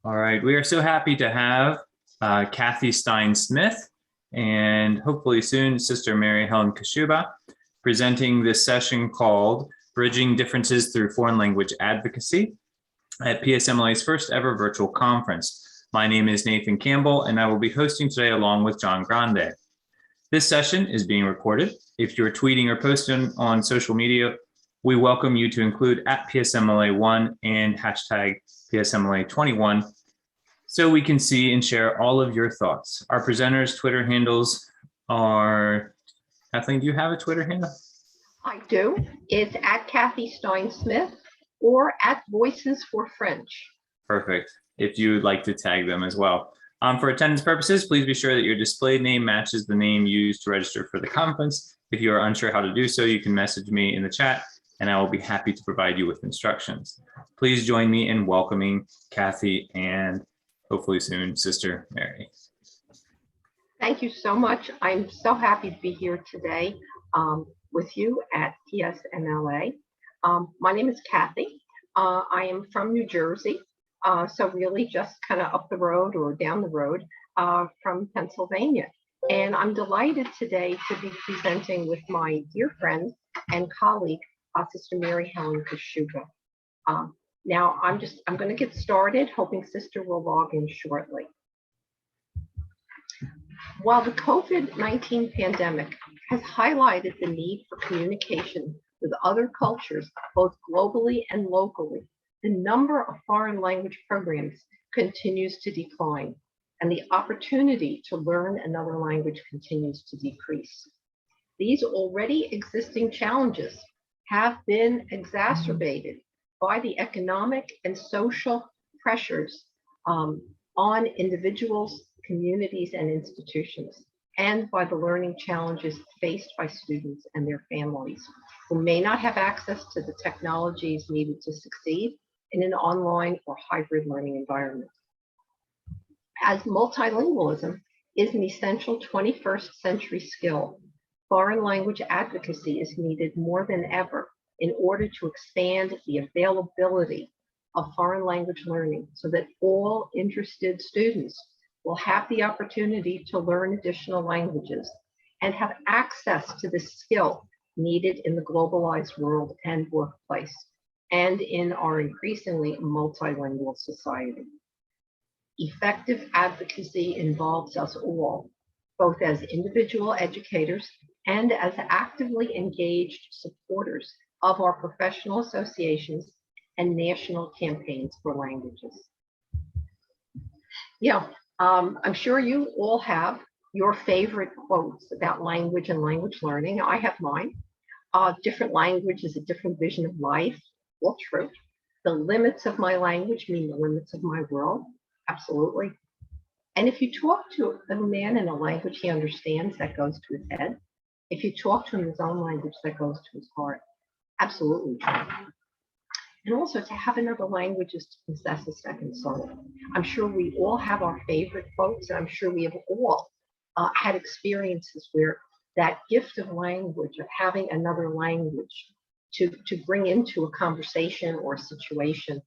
All right, we are so happy to have Kathy Stein-Smith and hopefully soon Sister Mary Helen Kashuba presenting this session called Bridging Differences Through Foreign Language Advocacy at PSMLA's first ever virtual conference. My name is Nathan Campbell and I will be hosting today along with John Grande. This session is being recorded. If you're tweeting or posting on social media, we welcome you to include at PSMLA1 and hashtag PSMLA21 so we can see and share all of your thoughts. Our presenters' Twitter handles are, Kathleen, do you have a Twitter handle? I do. It's at Kathy Stein-Smith or at Voices for French. Perfect. If you would like to tag them as well. For attendance purposes, please be sure that your displayed name matches the name used to register for the conference. If you are unsure how to do so, you can message me in the chat and I will be happy to provide you with instructions. Please join me in welcoming Kathy and hopefully soon Sister Mary. Thank you so much. I'm so happy to be here today with you at PSMLA. My name is Kathy. I am from New Jersey, so really just kind of up the road or down the road from Pennsylvania. And I'm delighted today to be presenting with my dear friend and colleague, Sister Mary Helen Kashuba. Now I'm going to get started, hoping Sister will log in shortly. While the COVID-19 pandemic has highlighted the need for communication with other cultures, both globally and locally, the number of foreign language programs continues to decline, and the opportunity to learn another language continues to decrease. These already existing challenges have been exacerbated by the economic and social pressures on individuals, communities, and institutions, and by the learning challenges faced by students and their families who may not have access to the technologies needed to succeed in an online or hybrid learning environment. As multilingualism is an essential 21st century skill, foreign language advocacy is needed more than ever in order to expand the availability of foreign language learning so that all interested students will have the opportunity to learn additional languages and have access to the skill needed in the globalized world and workplace and in our increasingly multilingual society. Effective advocacy involves us all, both as individual educators and as actively engaged supporters of our professional associations and national campaigns for languages. I'm sure you all have your favorite quotes about language and language learning. I have mine. Different language is a different vision of life. Well, true. The limits of my language mean the limits of my world. Absolutely. And if you talk to a man in a language he understands, that goes to his head. If you talk to him in his own language, that goes to his heart. Absolutely true. And also to have another language is to possess a second soul. I'm sure we all have our favorite quotes, and I'm sure we have all had experiences where that gift of language, of having another language to bring into a conversation or a situation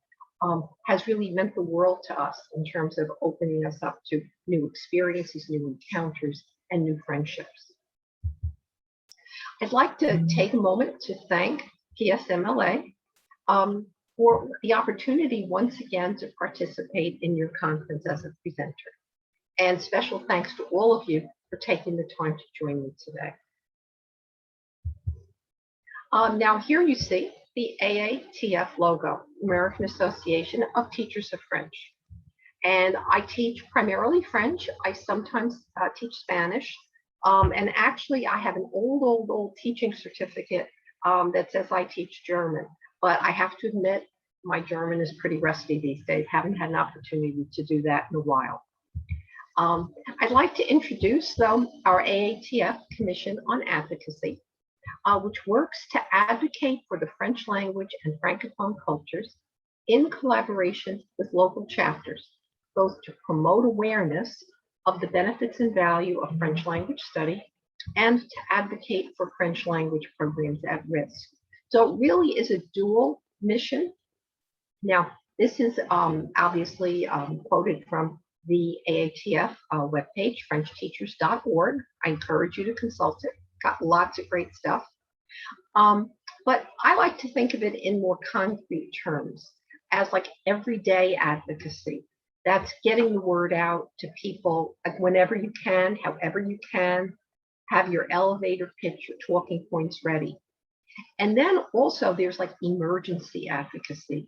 has really meant the world to us in terms of opening us up to new experiences, new encounters, and new friendships. I'd like to take a moment to thank PSMLA for the opportunity once again to participate in your conference as a presenter. And special thanks to all of you for taking the time to join me today. Now here you see the AATF logo, American Association of Teachers of French. And I teach primarily French. I sometimes teach Spanish. And actually I have an old teaching certificate that says I teach German. But I have to admit, my German is pretty rusty these days. Haven't had an opportunity to do that in a while. I'd like to introduce, though, our AATF Commission on Advocacy, which works to advocate for the French language and Francophone cultures in collaboration with local chapters, both to promote awareness of the benefits and value of French language study and to advocate for French language programs at risk. So it really is a dual mission. Now, This is obviously quoted from the AATF webpage, FrenchTeachers.org. I encourage you to consult it. Got lots of great stuff. But I like to think of it in more concrete terms as like everyday advocacy. That's getting the word out to people like whenever you can, however you can, have your elevator pitch, your talking points ready. And then also there's like emergency advocacy.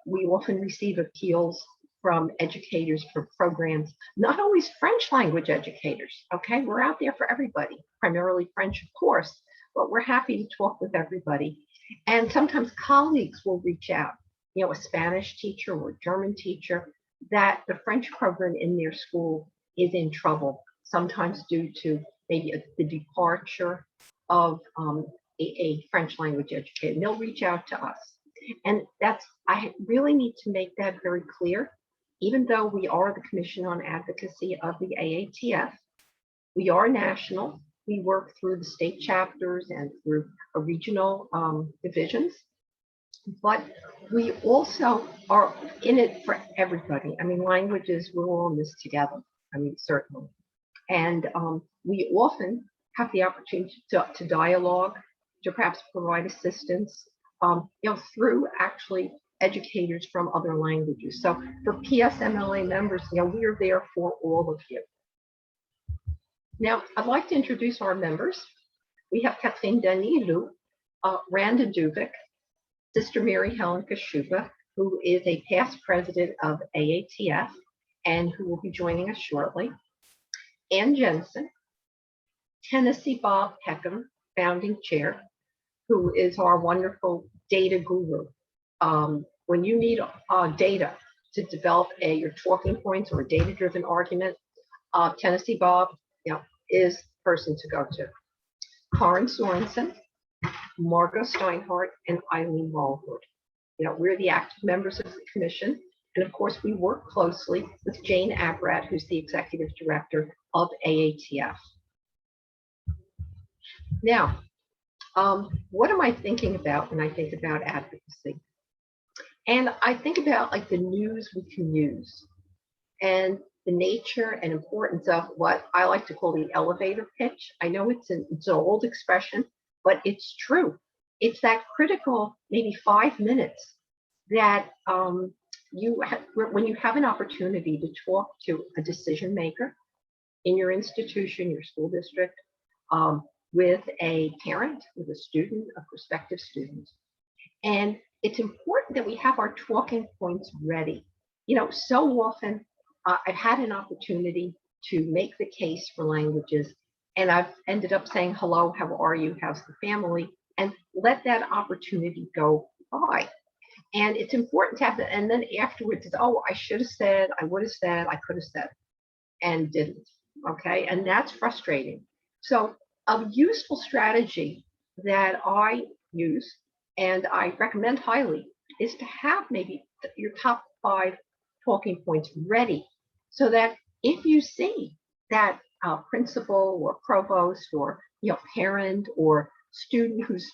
We often receive appeals from educators for programs, not always French language educators, okay? We're out there for everybody, primarily French, of course, but we're happy to talk with everybody. And sometimes colleagues will reach out, you know, a Spanish teacher or a German teacher, that the French program in their school is in trouble, sometimes due to maybe the departure of a French language educator. And they'll reach out to us. And I really need to make that very clear. Even though we are the Commission on Advocacy of the AATF, we are national. We work through the state chapters and through regional divisions. But we also are in it for everybody. I mean, languages, we're all in this together. I mean, certainly. And we often have the opportunity to dialogue, to perhaps provide assistance, you know, through actually educators from other languages. So for PSTLA members, you know, we are there for all of you. Now, I'd like to introduce our members. We have Kathleen Danilou, Randa Duvik, Sister Mary Helen Kashuba, who is a past president of AATF and who will be joining us shortly, Ann Jensen, Tennessee Bob Peckham, founding chair, who is our wonderful data guru. When you need data to develop your talking points or a data-driven argument, Tennessee Bob, you know, is the person to go to. Karen Sorensen, Margot Steinhardt, and Eileen Walwood. You know, we're the active members of the commission. And of course, we work closely with Jane Abrat, who's the executive director of AATF. Now, what am I thinking about when I think about advocacy? And I think about like the news we can use and the nature and importance of what I like to call the elevator pitch. I know it's an old expression, but it's true. It's that critical, maybe 5 minutes that when you have an opportunity to talk to a decision maker in your institution, your school district, with a parent, with a student, a prospective student. And it's important that we have our talking points ready. You know, so often I've had an opportunity to make the case for languages, and I've ended up saying, hello, how are you? How's the family? And let that opportunity go by. And it's important to have that. And then afterwards, it's, oh, I should have said, I would have said, I could have said, and didn't. Okay. And that's frustrating. So a useful strategy that I use and I recommend highly is to have maybe your top 5 talking points ready so that if you see that principal or provost or parent or student who's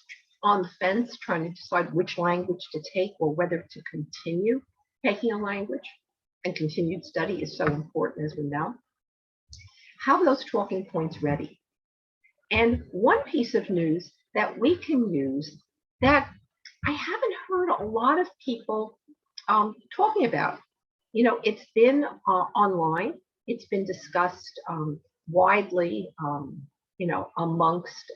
on the fence trying to decide which language to take or whether to continue taking a language, and continued study is so important, as we know, have those talking points ready. And one piece of news that we can use that I haven't heard a lot of people talking about, it's been online, it's been discussed widely, amongst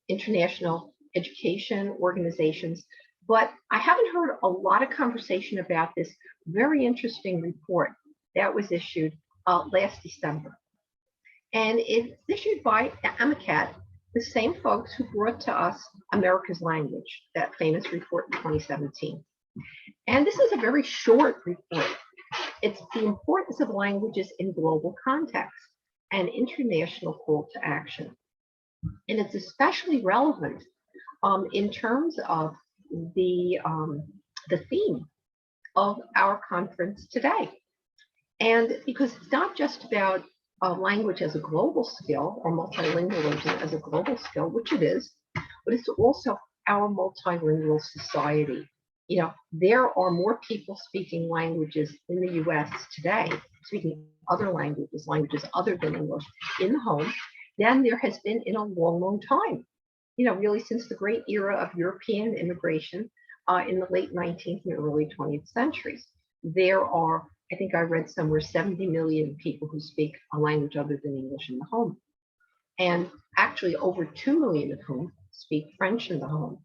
international education organizations, but I haven't heard a lot of conversation about this very interesting report that was issued last December. And it's issued by AMACAT, the same folks who brought to us America's Language, that famous report in 2017. And this is a very short report. It's the importance of languages in global context and international call to action. And it's especially relevant in terms of the theme of our conference today. And because it's not just about language as a global skill or multilingualism as a global skill, which it is, but it's also our multilingual society. There are more people speaking languages in the US today, speaking other languages other than English in the home than there has been in a long, long time. Really since the great era of European immigration in the late 19th and early 20th centuries. There are, I think I read somewhere, 70 million people who speak a language other than English in the home. And actually over 2 million of whom speak French in the home.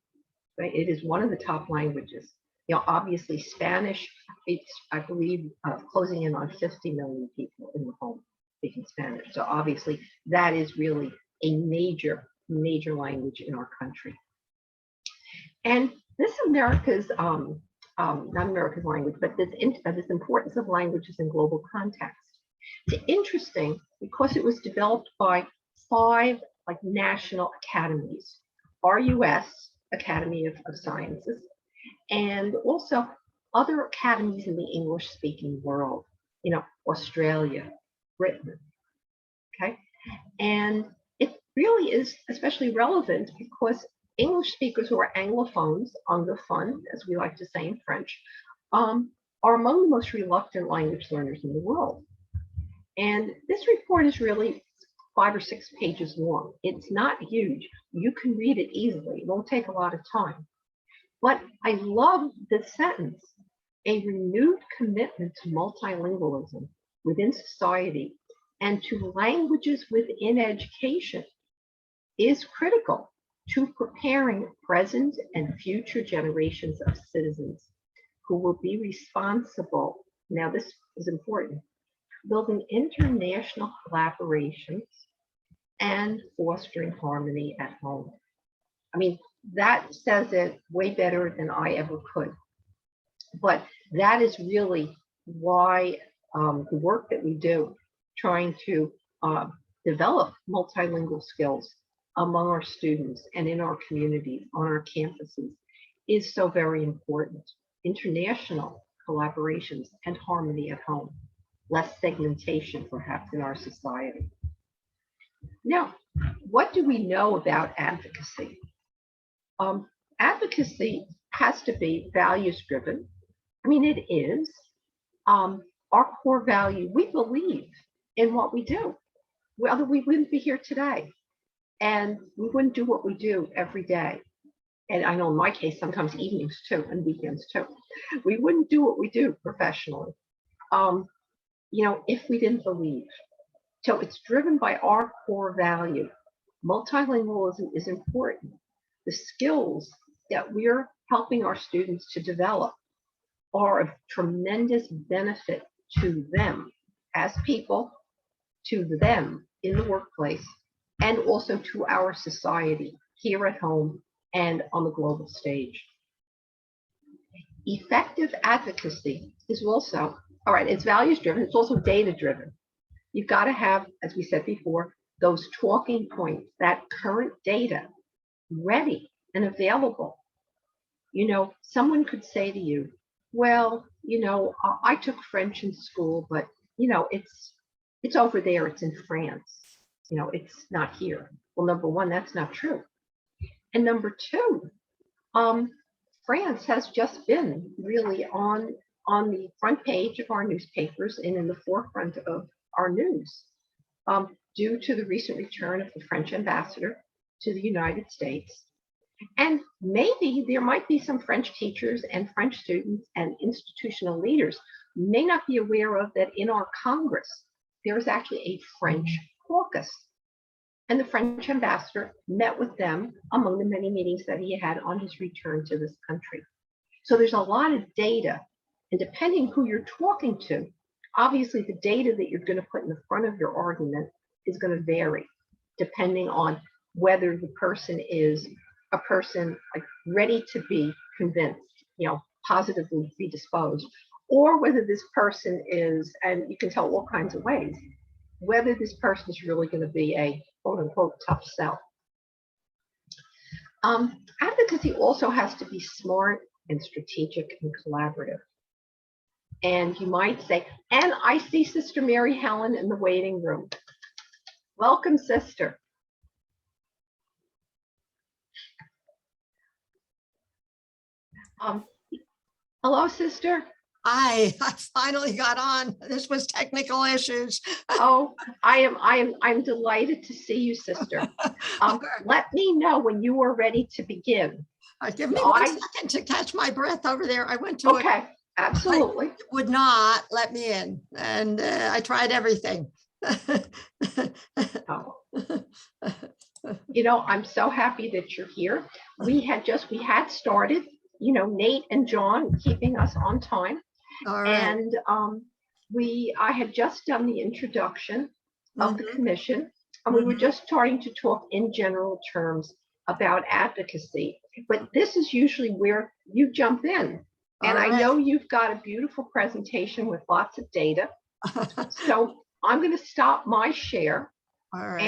Right? It is one of the top languages. Obviously Spanish, it's, I believe, closing in on 50 million people in the home speaking Spanish. So obviously that is really a major language in our country. And this America's, not America's language, but this importance of languages in global context. It's interesting because it was developed by 5 national academies, RUS, Academy of Sciences, and also other academies in the English-speaking world, Australia, Britain, okay? And it really is especially relevant because English speakers who are Anglophones, anglophones, as we like to say in French, are among the most reluctant language learners in the world. And this report is really 5 or 6 pages long. It's not huge. You can read it easily. It won't take a lot of time. But I love this sentence: a renewed commitment to multilingualism within society and to languages within education is critical to preparing present and future generations of citizens who will be responsible. Now, this is important: building international collaborations and fostering harmony at home. I mean, that says it way better than I ever could. But that is really why the work that we do, trying to develop multilingual skills among our students and in our communities, on our campuses, is so very important. International collaborations and harmony at home, less segmentation perhaps in our society. Now, what do we know about advocacy? Advocacy has to be values driven. I mean, it is. Our core value, we believe in what we do. Well, we wouldn't be here today, and we wouldn't do what we do every day. And I know in my case, sometimes evenings too, and weekends too. We wouldn't do what we do professionally, if we didn't believe. So it's driven by our core value. Multilingualism is important. The skills that we're helping our students to develop are of tremendous benefit to them as people, to them in the workplace, and also to our society here at home and on the global stage. Effective advocacy is also, all right, it's values driven, it's also data driven. You've got to have, as we said before, those talking points, that current data ready and available. Someone could say to you, well, I took French in school, but it's over there, it's in France. It's not here. Well, number one, that's not true. And number two, France has just been really on the front page of our newspapers and in the forefront of our news due to the recent return of the French ambassador to the United States. And maybe there might be some French teachers and French students and institutional leaders may not be aware of that in our Congress, there is actually a French caucus. And the French ambassador met with them among the many meetings that he had on his return to this country. So there's a lot of data, and depending who you're talking to, obviously the data that you're going to put in the front of your argument is going to vary depending on whether the person is a person ready to be convinced, positively predisposed, or whether this person is, and you can tell all kinds of ways, whether this person is really going to be a quote unquote tough sell. Advocacy also has to be smart and strategic and collaborative. And you might say, and I see Sister Mary Helen in the waiting room. Welcome, sister. Hello, sister. I finally got on. This was technical issues. Oh, I'm delighted to see you, sister. Let me know when you are ready to begin. Give me 1 second to catch my breath over there. I went to it. Okay, absolutely. It would not let me in, and I tried everything. Oh. You know, I'm so happy that you're here. We had started, you know, Nate and John keeping us on time. All right. And I had just done the introduction of the commission, and we were just starting to talk in general terms about advocacy. But this is usually where you jump in. And I know you've got a beautiful presentation with lots of data. So I'm going to stop my share. All right.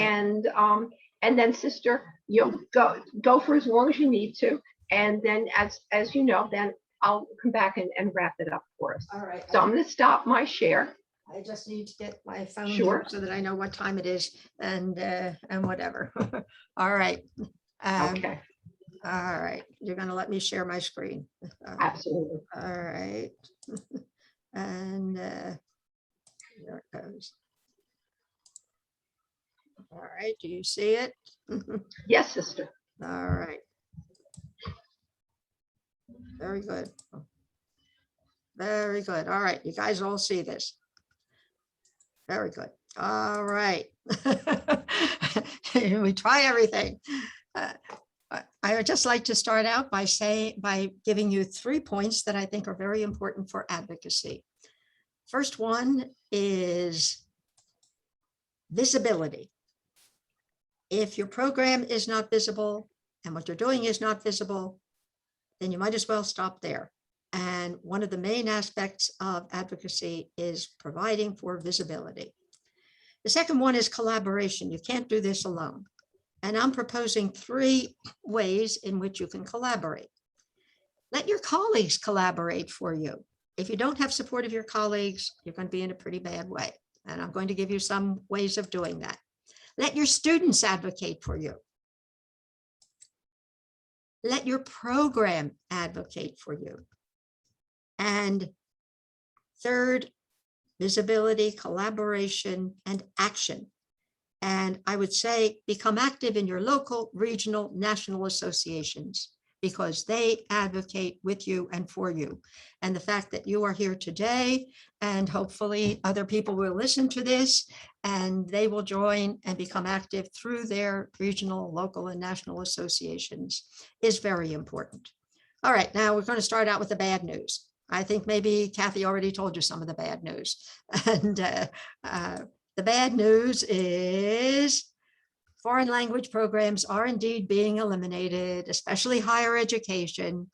And then, sister, you'll go for as long as you need to. And then as you know, then I'll come back and wrap it up for us. All right. So I'm going to stop my share. I just need to get my phone Sure. here so that I know what time it is and whatever. All right. Okay. All right. You're going to let me share my screen. Absolutely. All right. And there it goes. All right. Do you see it? Yes, sister. All right. Very good. Very good. All right. You guys all see this. Very good. All right. We try everything. I would just like to start out by giving you 3 points that I think are very important for advocacy. First one is visibility. If your program is not visible and what you're doing is not visible, then you might as well stop there. And one of the main aspects of advocacy is providing for visibility. The second one is collaboration. You can't do this alone. And I'm proposing 3 ways in which you can collaborate. Let your colleagues collaborate for you. If you don't have support of your colleagues, you're going to be in a pretty bad way. And I'm going to give you some ways of doing that. Let your students advocate for you. Let your program advocate for you. And third, visibility, collaboration, and action. And I would say become active in your local, regional, national associations because they advocate with you and for you. And the fact that you are here today, and hopefully other people will listen to this and they will join and become active through their regional, local, and national associations is very important. All right, now we're going to start out with the bad news. I think maybe Kathy already told you some of the bad news. And the bad news is foreign language programs are indeed being eliminated, especially higher education,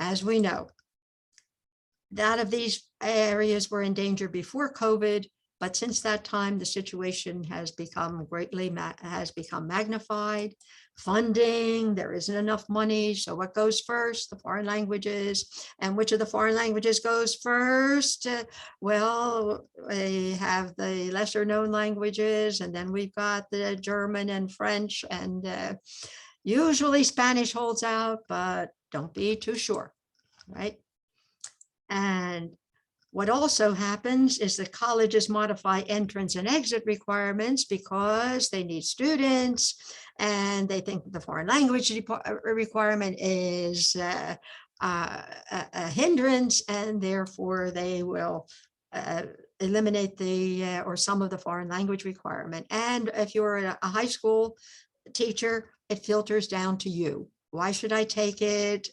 as we know. None of these areas were in danger before COVID, but since that time, the situation has become magnified. Funding, there isn't enough money. So what goes first? The foreign languages. And which of the foreign languages goes first? Well, we have the lesser known languages, and then we've got the German and French, and usually Spanish holds out, but don't be too sure, right? And what also happens is that colleges modify entrance and exit requirements because they need students and they think the foreign language requirement is a hindrance, and therefore they will eliminate the or some of the foreign language requirement. And if you're a high school teacher, it filters down to you. Why should I take it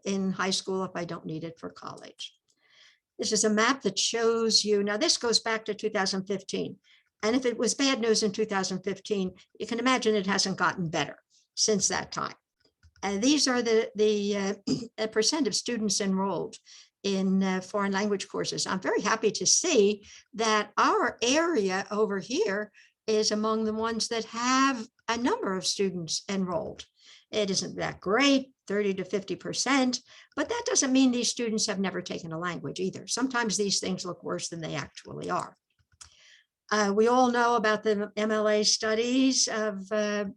in high school if I don't need it for college? This is a map that shows you, now this goes back to 2015. And if it was bad news in 2015, you can imagine it hasn't gotten better since that time. And these are the percent of students enrolled in foreign language courses. I'm very happy to see that our area over here is among the ones that have a number of students enrolled. It isn't that great, 30 to 50%, but that doesn't mean these students have never taken a language either. Sometimes these things look worse than they actually are. We all know about the MLA studies of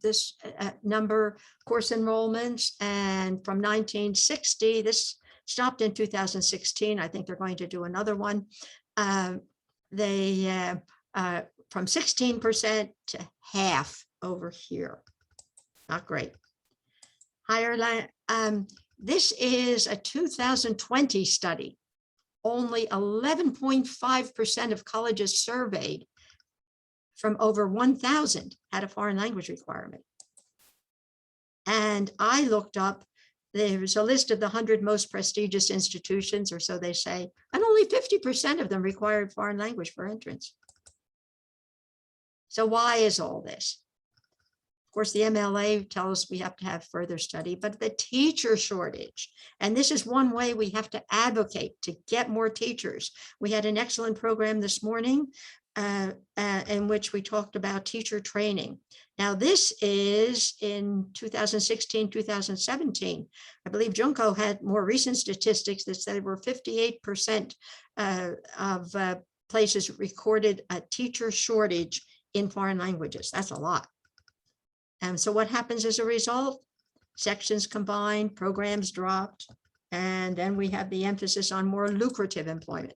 this number course enrollments, and from 1960, this stopped in 2016. I think they're going to do another one. From 16% to half over here. Not great. This is a 2020 study. Only 11.5% of colleges surveyed from over 1,000 had a foreign language requirement. And I looked up, there's a list of the 100 most prestigious institutions, or so they say, and only 50% of them required foreign language for entrance. So why is all this? Of course, the MLA tells us we have to have further study, but the teacher shortage, and this is one way we have to advocate to get more teachers. We had an excellent program this morning in which we talked about teacher training. Now, this is in 2016, 2017. I believe Junko had more recent statistics that said were 58% of places recorded a teacher shortage in foreign languages. That's a lot. And so what happens as a result? Sections combined, programs dropped, and then we have the emphasis on more lucrative employment.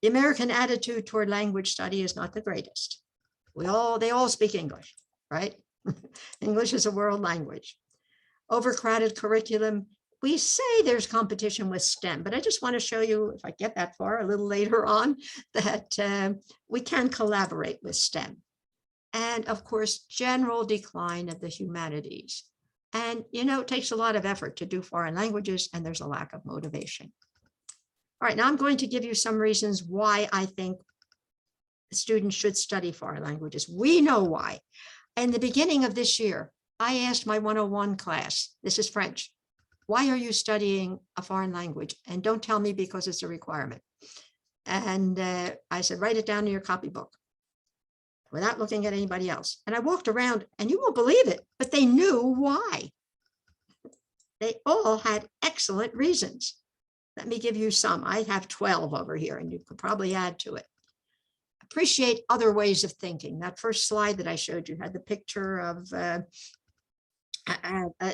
The American attitude toward language study is not the greatest. They all speak English, right? English is a world language. Overcrowded curriculum. We say there's competition with STEM, but I just want to show you, if I get that far a little later on, that we can collaborate with STEM. And of course, general decline of the humanities. And, you know, it takes a lot of effort to do foreign languages, and there's a lack of motivation. All right, now I'm going to give you some reasons why I think students should study foreign languages. We know why. In the beginning of this year, I asked my 101 class, this is French, why are you studying a foreign language? And don't tell me because it's a requirement. And I said, write it down in your copybook without looking at anybody else. And I walked around, and you won't believe it, but they knew why. They all had excellent reasons. Let me give you some. I have 12 over here, and you could probably add to it. Appreciate other ways of thinking. That first slide that I showed you had the picture of,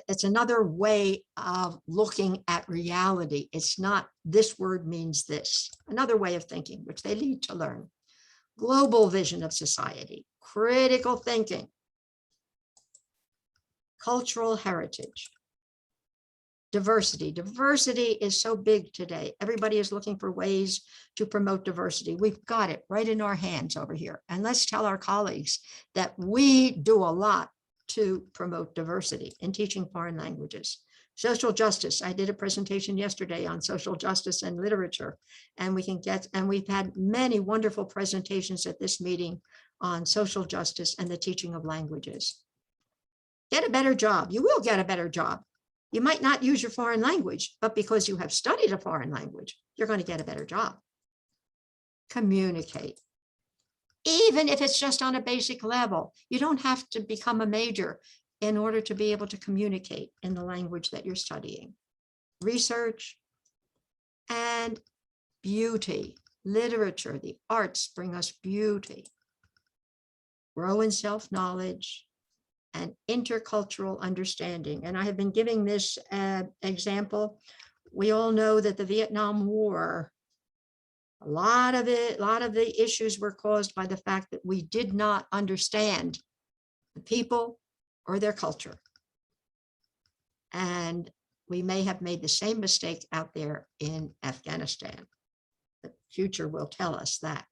it's another way of looking at reality. It's not this word means this, another way of thinking, which they need to learn. Global vision of society, critical thinking, cultural heritage, diversity. Diversity is so big today. Everybody is looking for ways to promote diversity. We've got it right in our hands over here. And let's tell our colleagues that we do a lot to promote diversity in teaching foreign languages. Social justice. I did a presentation yesterday on social justice and literature, and we've had many wonderful presentations at this meeting on social justice and the teaching of languages. Get a better job. You will get a better job. You might not use your foreign language, but because you have studied a foreign language, you're going to get a better job. Communicate. Even if it's just on a basic level, you don't have to become a major in order to be able to communicate in the language that you're studying. Research and beauty, literature, the arts bring us beauty. Grow in self-knowledge and intercultural understanding. And I have been giving this example. We all know that the Vietnam War, a lot of the issues were caused by the fact that we did not understand the people or their culture. And we may have made the same mistake out there in Afghanistan. The future will tell us that.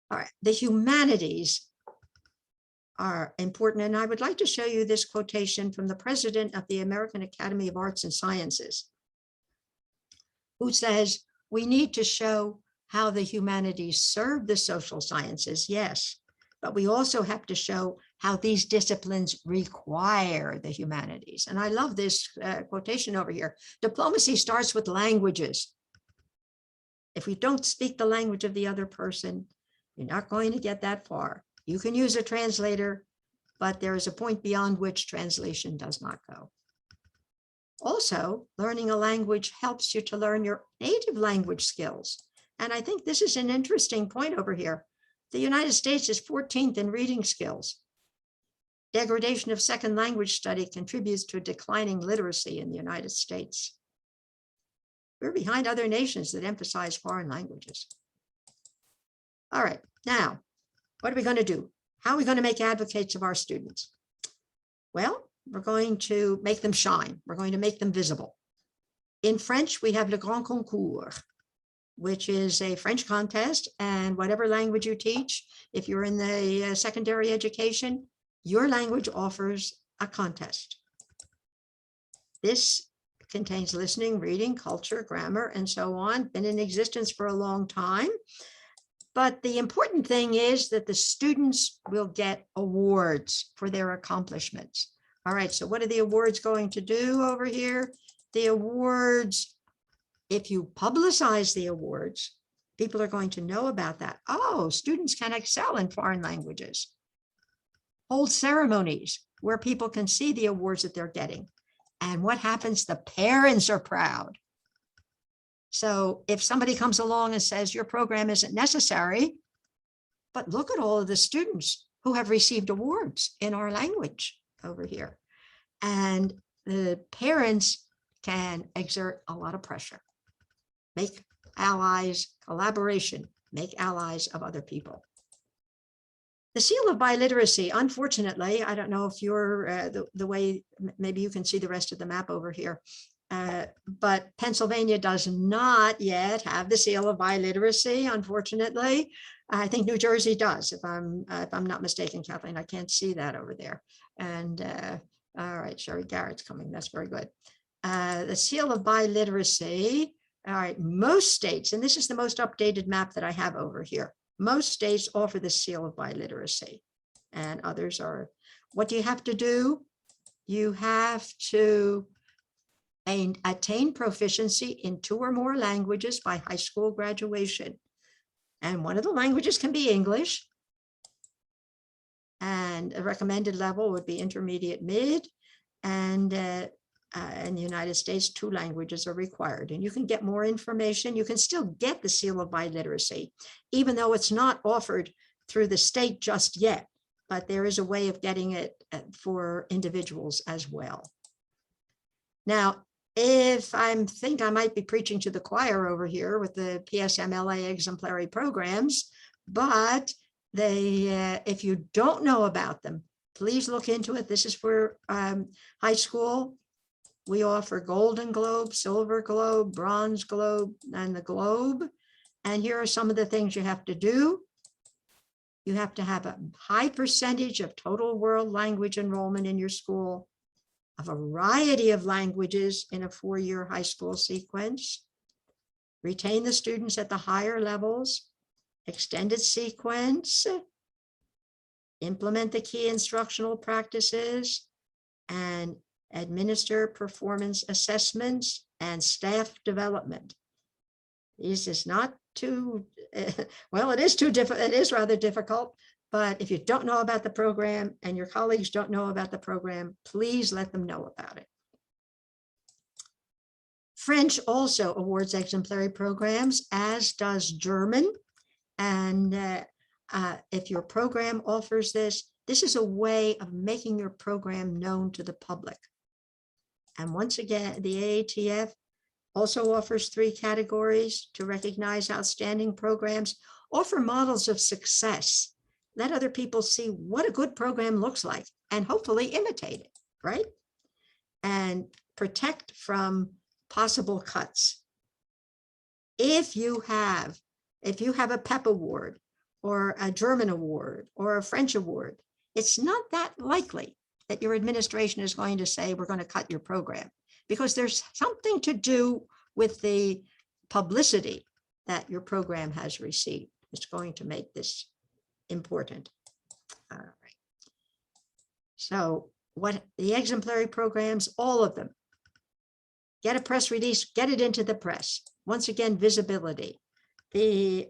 All right, the humanities are important. And I would like to show you this quotation from the president of the American Academy of Arts and Sciences, who says, we need to show how the humanities serve the social sciences, yes, but we also have to show how these disciplines require the humanities. And I love this quotation over here. Diplomacy starts with languages. If we don't speak the language of the other person, you're not going to get that far. You can use a translator, but there is a point beyond which translation does not go. Also, learning a language helps you to learn your native language skills. And I think this is an interesting point over here. The United States is 14th in reading skills. Degradation of second language study contributes to declining literacy in the United States. We're behind other nations that emphasize foreign languages. All right, now, what are we going to do? How are we going to make advocates of our students? Well, we're going to make them shine. We're going to make them visible. In French, we have Le Grand Concours, which is a French contest, and whatever language you teach, if you're in the secondary education, your language offers a contest. This contains listening, reading, culture, grammar, and so on, been in existence for a long time. But the important thing is that the students will get awards for their accomplishments. All right, so what are the awards going to do over here? The awards, if you publicize the awards, people are going to know about that. Oh, students can excel in foreign languages. Hold ceremonies where people can see the awards that they're getting. And what happens? The parents are proud. So if somebody comes along and says your program isn't necessary, but look at all of the students who have received awards in our language over here. And the parents can exert a lot of pressure, make allies, collaboration, make allies of other people. The seal of biliteracy, unfortunately, I don't know if you're the way, maybe you can see the rest of the map over here, but Pennsylvania does not yet have the seal of biliteracy, unfortunately. I think New Jersey does, if I'm not mistaken, Kathleen. I can't see that over there. And all right, Sherry Garrett's coming. That's very good. The seal of biliteracy. All right, most states, and this is the most updated map that I have over here. Most states offer the seal of biliteracy, and others are. What do you have to do? You have to attain proficiency in 2 or more languages by high school graduation. And one of the languages can be English. And a recommended level would be intermediate mid. And in the United States, 2 languages are required. And you can get more information. You can still get the seal of biliteracy, even though it's not offered through the state just yet. But there is a way of getting it for individuals as well. Now, if I think I might be preaching to the choir over here with the PSMLA exemplary programs, but they, if you don't know about them, please look into it. This is for high school. We offer Golden Globe, Silver Globe, Bronze Globe, and the Globe. And here are some of the things you have to do. You have to have a high percentage of total world language enrollment in your school, a variety of languages in a 4-year high school sequence, retain the students at the higher levels, extended sequence, implement the key instructional practices, and administer performance assessments and staff development. This is not too, well, it is rather difficult, but if you don't know about the program and your colleagues don't know about the program, please let them know about it. French also awards exemplary programs, as does German. And if your program offers this, this is a way of making your program known to the public. And once again, the AATF also offers 3 categories to recognize outstanding programs, offer models of success, let other people see what a good program looks like, and hopefully imitate it, right? And protect from possible cuts. If you have a PEP award or a German award or a French award, it's not that likely that your administration is going to say, we're going to cut your program, because there's something to do with the publicity that your program has received. It's going to make this important. All right. So what the exemplary programs, all of them, get a press release, get it into the press. Once again, visibility. The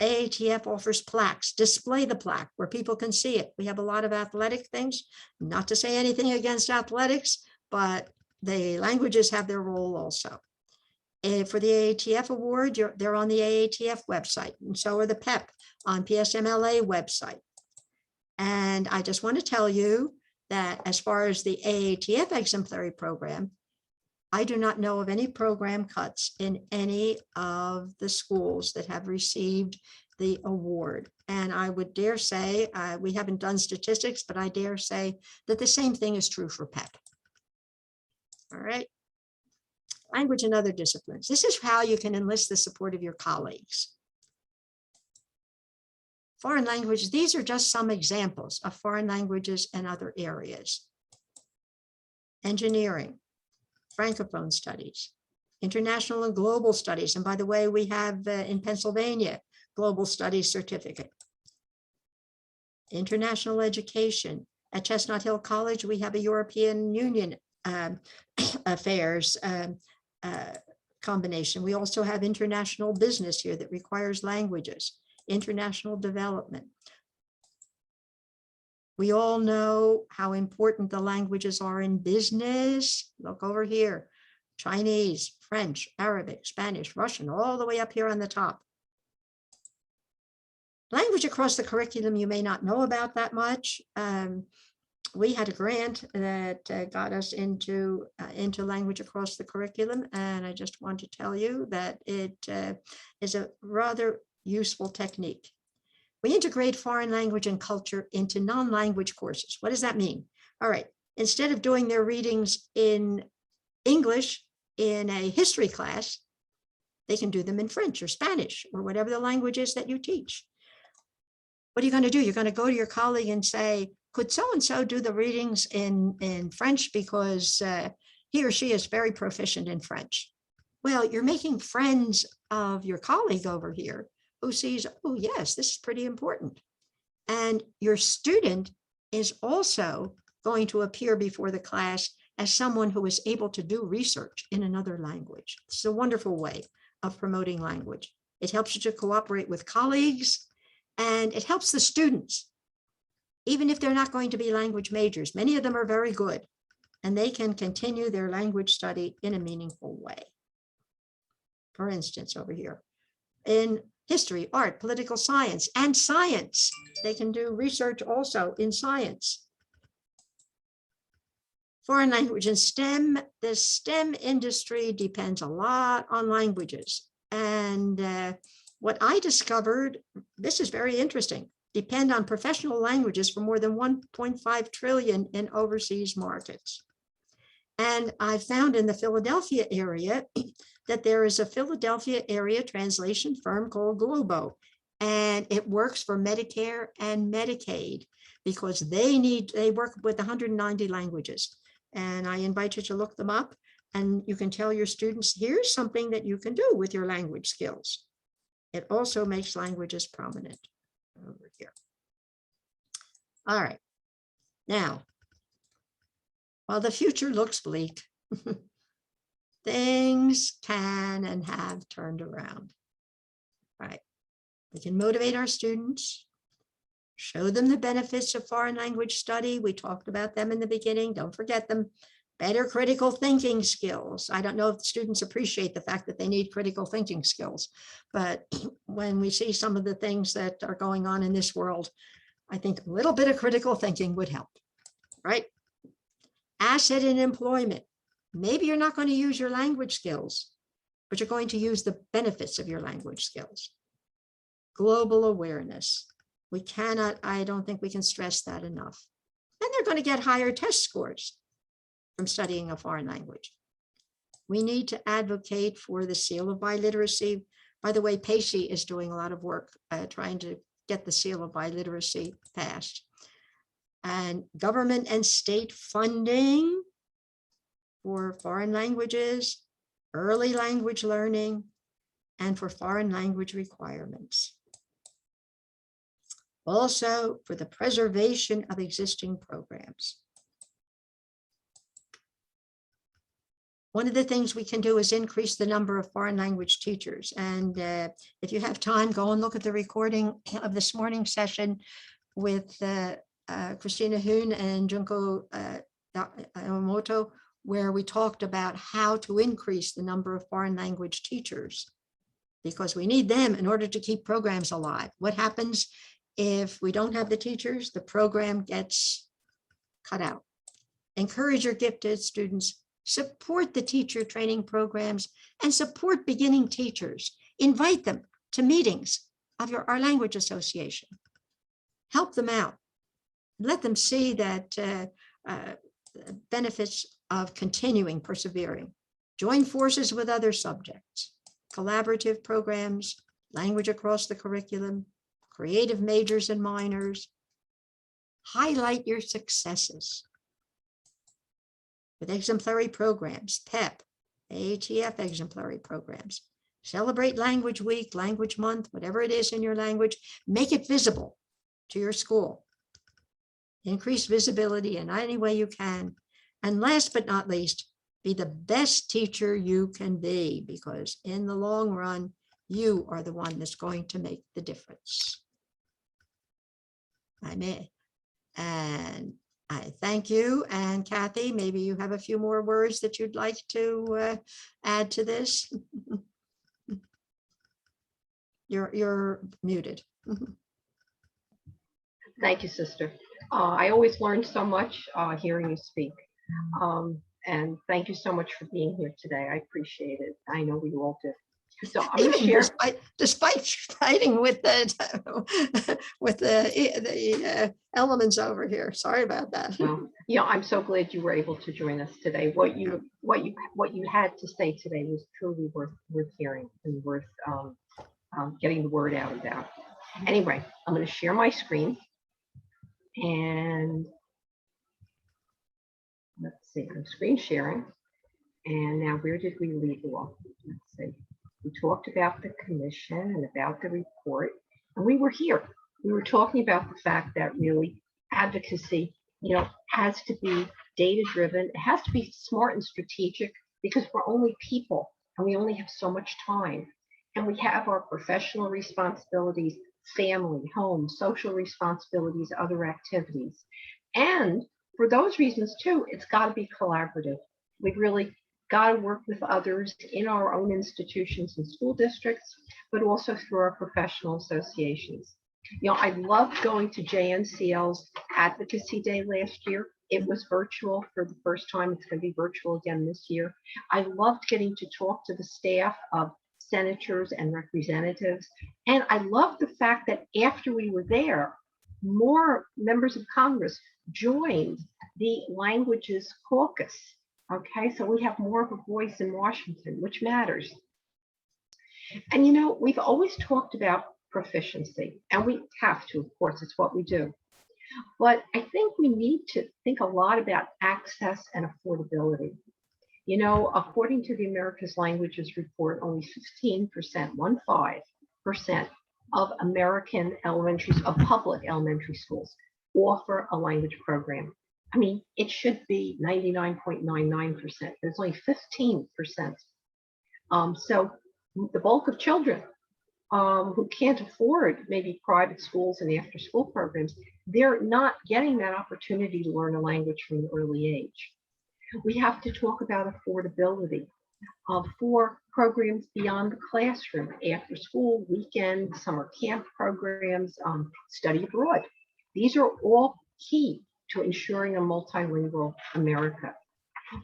AATF offers plaques, display the plaque where people can see it. We have a lot of athletic things, not to say anything against athletics, but the languages have their role also. For the AATF award, they're on the AATF website, and so are the PEP on PSMLA website. And I just want to tell you that as far as the AATF exemplary program, I do not know of any program cuts in any of the schools that have received the award. And I would dare say, we haven't done statistics, but I dare say that the same thing is true for PEP. All right. Language and other disciplines. This is how you can enlist the support of your colleagues. Foreign language, these are just some examples of foreign languages and other areas. Engineering, Francophone studies, international and global studies. And by the way, we have in Pennsylvania, Global Studies Certificate. International education. At Chestnut Hill College, we have a European Union affairs combination. We also have international business here that requires languages, international development. We all know how important the languages are in business. Look over here, Chinese, French, Arabic, Spanish, Russian, all the way up here on the top. Language across the curriculum, you may not know about that much. We had a grant that got us into language across the curriculum, and I just want to tell you that it is a rather useful technique. We integrate foreign language and culture into non-language courses. What does that mean? All right, instead of doing their readings in English in a history class, they can do them in French or Spanish or whatever the language is that you teach. What are you going to do? You're going to go to your colleague and say, could so-and-so do the readings in French because he or she is very proficient in French. Well, you're making friends of your colleague over here who sees, oh yes, this is pretty important. And your student is also going to appear before the class as someone who is able to do research in another language. It's a wonderful way of promoting language. It helps you to cooperate with colleagues, and it helps the students. Even if they're not going to be language majors, many of them are very good, and they can continue their language study in a meaningful way. For instance, over here, in history, art, political science, and science, they can do research also in science. Foreign language and STEM, the STEM industry depends a lot on languages. And what I discovered, this is very interesting, depend on professional languages for more than 1.5 trillion in overseas markets. And I found in the Philadelphia area that there is a Philadelphia area translation firm called Globo, and it works for Medicare and Medicaid because they work with 190 languages. And I invite you to look them up, and you can tell your students, here's something that you can do with your language skills. It also makes languages prominent over here. All right. Now, while the future looks bleak, things can and have turned around. All right. We can motivate our students, show them the benefits of foreign language study. We talked about them in the beginning. Don't forget them. Better critical thinking skills. I don't know if the students appreciate the fact that they need critical thinking skills, but when we see some of the things that are going on in this world, I think a little bit of critical thinking would help, right? Asset in employment. Maybe you're not going to use your language skills, but you're going to use the benefits of your language skills. Global awareness. We cannot, I don't think we can stress that enough. And they're going to get higher test scores from studying a foreign language. We need to advocate for the seal of biliteracy. By the way, PACE is doing a lot of work trying to get the seal of biliteracy passed. And government and state funding for foreign languages, early language learning, and for foreign language requirements. Also, for the preservation of existing programs. One of the things we can do is increase the number of foreign language teachers. And if you have time, go and look at the recording of this morning's session with Christina Hoon and Junko Yamamoto, where we talked about how to increase the number of foreign language teachers, because we need them in order to keep programs alive. What happens If we don't have the teachers, the program gets cut out. Encourage your gifted students, support the teacher training programs, and support beginning teachers. Invite them to meetings of our language association. Help them out. Let them see that benefits of continuing persevering. Join forces with other subjects, collaborative programs, language across the curriculum, creative majors and minors. Highlight your successes with exemplary programs, PEP, AFTF exemplary programs. Celebrate Language Week, Language Month, whatever it is in your language. Make it visible to your school. Increase visibility in any way you can. And last but not least, be the best teacher you can be, because in the long run, you are the one that's going to make the difference. And I thank you. And Kathy, maybe you have a few more words that you'd like to add to this. You're muted. Thank you, sister. I always learn so much hearing you speak. And thank you so much for being here today. I appreciate it. I know we all do. So I'm going to share. Despite fighting with the elements over here. Sorry about that. Well, yeah, I'm so glad you were able to join us today. What you had to say today was truly worth hearing and worth getting the word out about. Anyway, I'm going to share my screen. And let's see, I'm screen sharing. And now where did we leave off? Let's see. We talked about the commission and about the report, and we were here. We were talking about the fact that really advocacy, has to be data-driven. It has to be smart and strategic, because we're only people and we only have so much time. And we have our professional responsibilities, family, home, social responsibilities, other activities. And for those reasons too, it's got to be collaborative. We've really got to work with others in our own institutions and school districts, but also through our professional associations. I loved going to JNCL's Advocacy Day last year. It was virtual for the first time. It's going to be virtual again this year. I loved getting to talk to the staff of senators and representatives. And I love the fact that after we were there, more members of Congress joined the Languages Caucus. Okay, so we have more of a voice in Washington, which matters. And we've always talked about proficiency, and we have to, of course, it's what we do. But I think we need to think a lot about access and affordability. According to the America's Languages Report, only 15% of American of public elementary schools offer a language program. I mean, it should be 99.99%. There's only 15%. So the bulk of children who can't afford maybe private schools and after-school programs, they're not getting that opportunity to learn a language from an early age. We have to talk about affordability for programs beyond the classroom, after school, weekend, summer camp programs, study abroad. These are all key to ensuring a multilingual America.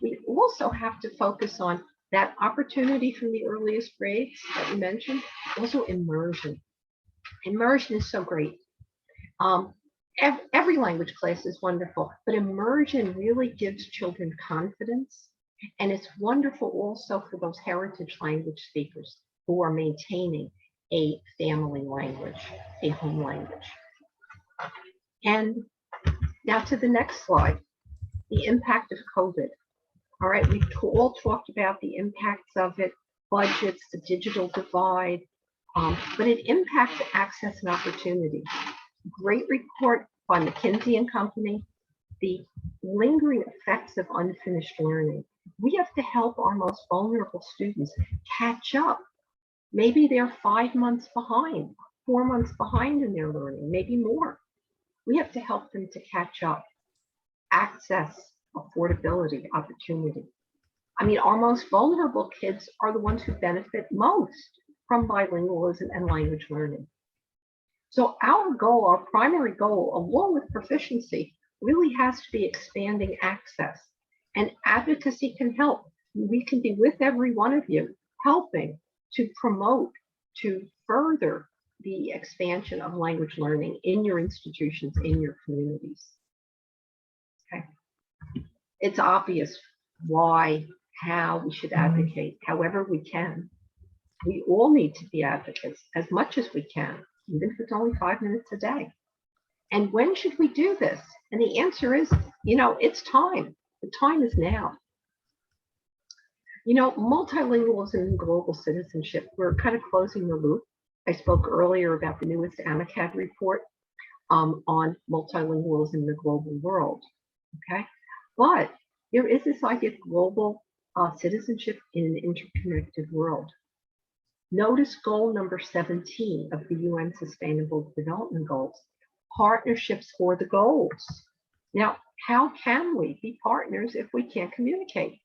We also have to focus on that opportunity from the earliest grades that we mentioned, also immersion. Immersion is so great. Every language class is wonderful, but immersion really gives children confidence. And it's wonderful also for those heritage language speakers who are maintaining a family language, a home language. And now to the next slide, the impact of COVID. All right, we've all talked about the impacts of it, budgets, the digital divide, but it impacts access and opportunity. Great report by McKinsey and Company, the lingering effects of unfinished learning. We have to help our most vulnerable students catch up. Maybe they're 5 months behind, 4 months behind in their learning, maybe more. We have to help them to catch up. Access, affordability, opportunity. I mean, our most vulnerable kids are the ones who benefit most from bilingualism and language learning. So our goal, our primary goal, along with proficiency, really has to be expanding access. And advocacy can help. We can be with every one of you, helping to promote, to further the expansion of language learning in your institutions, in your communities. Okay. It's obvious why, how we should advocate, however we can. We all need to be advocates as much as we can, even if it's only 5 minutes a day. And when should we do this? And the answer is, it's time. The time is now. Multilingualism and global citizenship, we're kind of closing the loop. I spoke earlier about the newest AMICAD report on multilingualism in the global world, okay? But there is this idea of global citizenship in an interconnected world. Notice goal number 17 of the UN Sustainable Development Goals, partnerships for the goals. Now, how can we be partners if we can't communicate?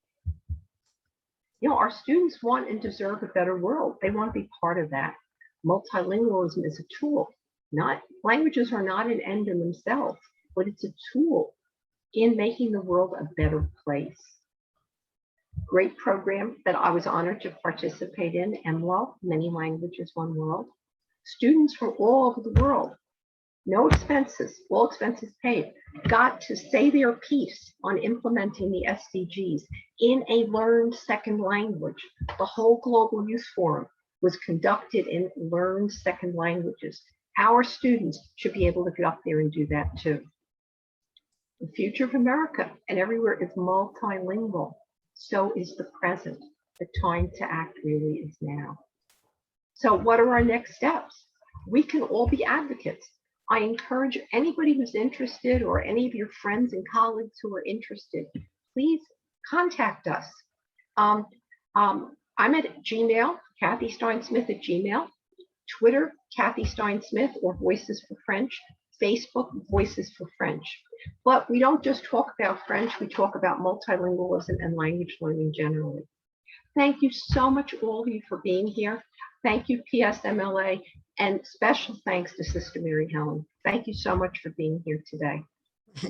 Our students want and deserve a better world. They want to be part of that. Multilingualism is a tool. Languages are not an end in themselves, but it's a tool in making the world a better place. Great program that I was honored to participate in, MLO, Many Languages, One World. Students from all over the world, no expenses, all expenses paid, got to say their piece on implementing the SDGs in a learned second language. The whole Global Youth Forum was conducted in learned second languages. Our students should be able to get up there and do that too. The future of America and everywhere is multilingual. So is the present. The time to act really is now. So what are our next steps? We can all be advocates. I encourage anybody who's interested or any of your friends and colleagues who are interested, please contact us. I'm at Gmail, Kathy Stein-Smith at Gmail, Twitter, Kathy Stein-Smith or Voices for French, Facebook, Voices for French. But we don't just talk about French, we talk about multilingualism and language learning generally. Thank you so much, all of you, for being here. Thank you, PSMLA, and special thanks to Sister Mary Helen. Thank you so much for being here today.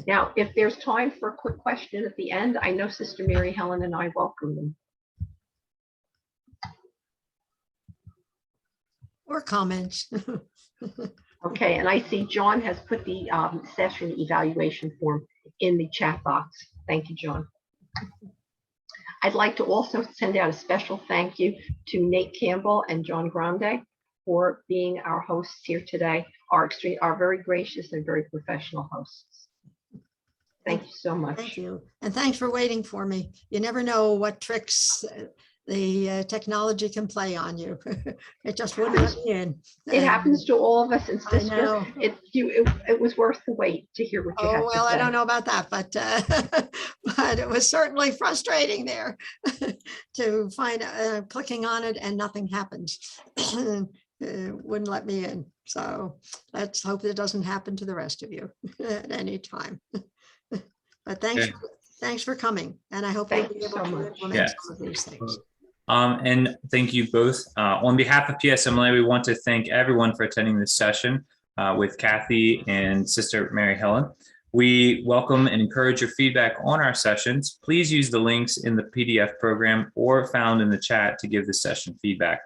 Now, if there's time for a quick question at the end, I know Sister Mary Helen and I welcome them. Or comments. Okay, and I see John has put the session evaluation form in the chat box. Thank you, John. I'd like to also send out a special thank you to Nate Campbell and John Grande for being our hosts here today, our very gracious and very professional hosts. Thank you so much. Thank you. And thanks for waiting for me. You never know what tricks the technology can play on you. It just wouldn't let me in. It happens to all of us, and I sister, know. it was worth the wait to hear what you had Oh, to well, say. I don't know about that, but but it was certainly frustrating there to find clicking on it and nothing happens. Wouldn't let me in. So let's hope it doesn't happen to the rest of you at any time. But thanks for coming, and I hope you'll be able to implement some of these things. And thank you both. On behalf of PSMLA, we want to thank everyone for attending this session with Kathy and Sister Mary Helen. We welcome and encourage your feedback on our sessions. Please use the links in the PDF program or found in the chat to give the session feedback.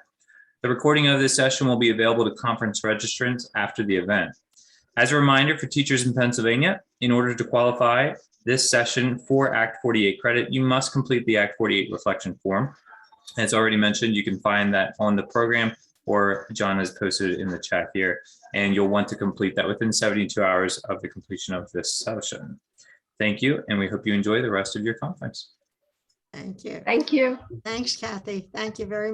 The recording of this session will be available to conference registrants after the event. As a reminder for teachers in Pennsylvania, in order to qualify this session for Act 48 credit, you must complete the Act 48 reflection form. As already mentioned, you can find that on the program, or John has posted it in the chat here, and you'll want to complete that within 72 hours of the completion of this session. Thank you, and we hope you enjoy the rest of your conference. Thank you. Thank you. Thanks, Kathy. Thank you very much.